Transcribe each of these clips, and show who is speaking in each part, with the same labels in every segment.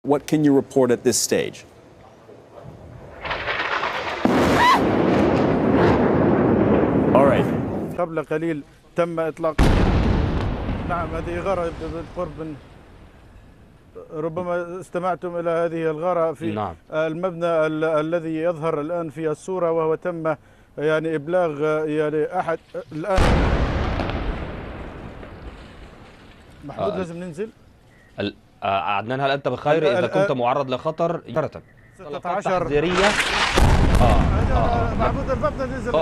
Speaker 1: What can you report at this stage? All right.
Speaker 2: قبل قليل تم إطلاق نعم هذه غارة بالقرب من ربما استمعتم إلى هذه الغارة في
Speaker 3: نعم.
Speaker 2: المبنى الذي يظهر الآن في الصورة وهو تم يعني إبلاغ يعني أحد الآن محمود لازم ننزل.
Speaker 3: عدنان هل أنت بخير؟ إذا كنت معرض لخطر
Speaker 2: 16
Speaker 3: تحذيرية.
Speaker 2: محمود المبنى نزل.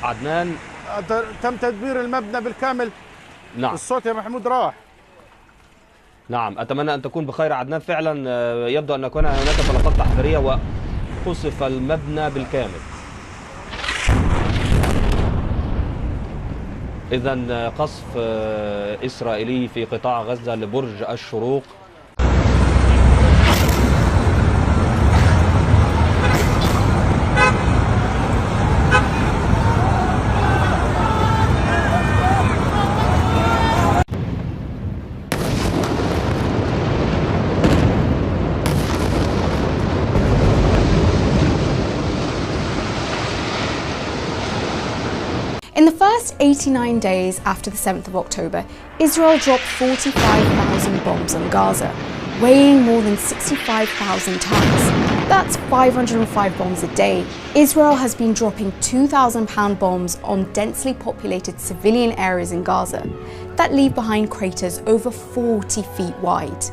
Speaker 3: عدنان
Speaker 2: تم تدمير المبنى بالكامل.
Speaker 3: نعم.
Speaker 2: الصوت يا محمود راح.
Speaker 3: نعم، أتمنى أن تكون بخير عدنان. فعلا يبدو أن يكون هناك طلقات تحذيرية وقصف المبنى بالكامل. إذن قصف إسرائيلي في قطاع غزة لبرج الشروق.
Speaker 4: In the first 89 days after the 7th of October, Israel dropped 45,000 bombs on Gaza, weighing more than 65,000 tons. That's 505 bombs a day. Israel has been dropping 2,000-pound bombs on densely populated civilian areas in Gaza that leave behind craters over 40 feet wide.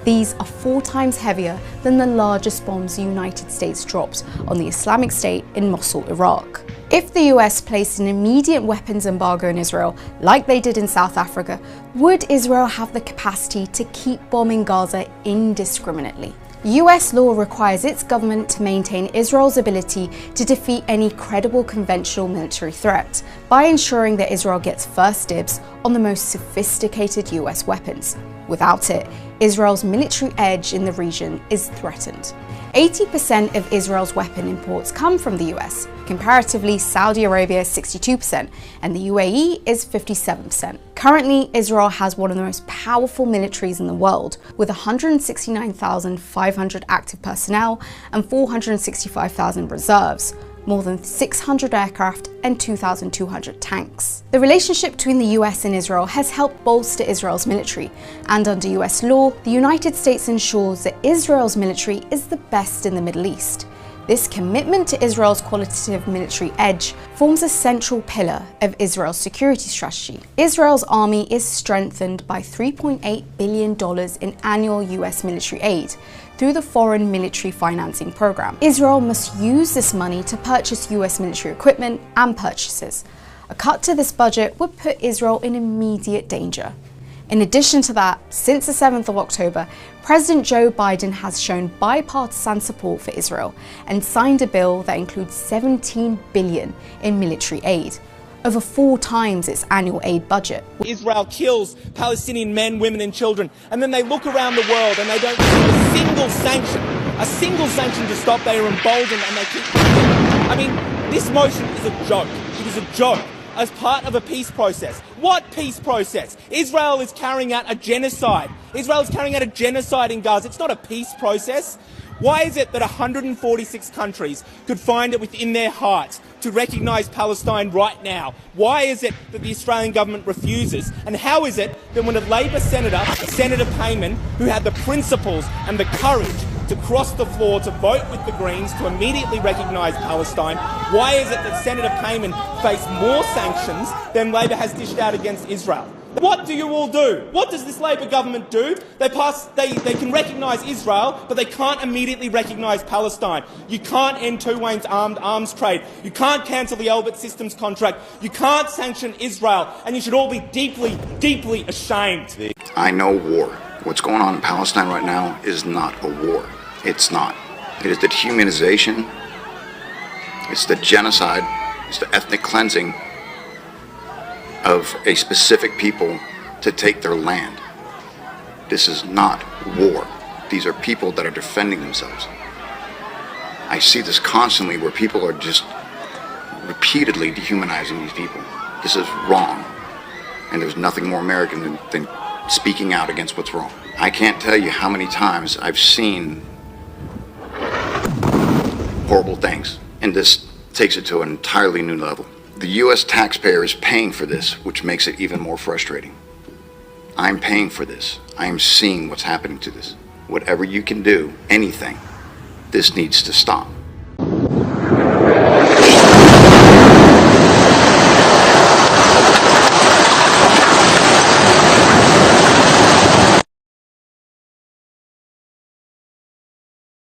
Speaker 4: These are 4 times heavier than the largest bombs the United States dropped on the Islamic State in Mosul, Iraq. If the US placed an immediate weapons embargo on Israel, like they did in South Africa, would Israel have the capacity to keep bombing Gaza indiscriminately? US law requires its government to maintain Israel's ability to defeat any credible conventional military threat by ensuring that Israel gets first dibs on the most sophisticated US weapons. Without it, Israel's military edge in the region is threatened. 80% of Israel's weapon imports come from the US. Comparatively, Saudi Arabia is 62% and the UAE is 57%. Currently, Israel has one of the most powerful militaries in the world, with 169,500 active personnel and 465,000 reserves, more than 600 aircraft and 2,200 tanks. The relationship between the US and Israel has helped bolster Israel's military, and under US law, the United States ensures that Israel's military is the best in the Middle East. This commitment to Israel's qualitative military edge forms a central pillar of Israel's security strategy. Israel's army is strengthened by $3.8 billion in annual US military aid through the Foreign Military Financing Program. Israel must use this money to purchase US military equipment and purchases. A cut to this budget would put Israel in immediate danger. In addition to that, since the 7th of October, President Joe Biden has shown bipartisan support for Israel and signed a bill that includes $17 billion in military aid, over 4 times its annual aid budget.
Speaker 5: Israel kills Palestinian men, women and children, and then they look around the world and they don't see a single sanction to stop. They are emboldened and they keep pushing. I mean, this motion is a joke. It is a joke. As part of a peace process. What peace process? Israel is carrying out a genocide. Israel is carrying out a genocide in Gaza. It's not a peace process. Why is it that 146 countries could find it within their hearts to recognise Palestine right now? Why is it that the Australian government refuses? And how is it that when a Labor senator, Senator Payman, who had the principles and the courage to cross the floor to vote with the Greens to immediately recognise Palestine, why is it that Senator Payman faced more sanctions than Labor has dished out against Israel? What do you all do? What does this Labor government do? They can recognise Israel, but they can't immediately recognise Palestine. You can't end Tuwain's arms trade. You can't cancel the Elbit Systems contract. You can't sanction Israel. And you should all be deeply, deeply ashamed.
Speaker 6: I know war. What's going on in Palestine right now is not a war. It's not. It is the dehumanization. It's the genocide. It's the ethnic cleansing of a specific people to take their land. This is not war. These are people that are defending themselves. I see this constantly where people are just repeatedly dehumanizing these people. This is wrong. And there's nothing more American than speaking out against what's wrong. I can't tell you how many times I've seen horrible things, and this takes it to an entirely new level. The U.S. taxpayer is paying for this, which makes it even more frustrating. I'm paying for this. I am seeing what's happening to this. Whatever you can do, anything, this needs to stop.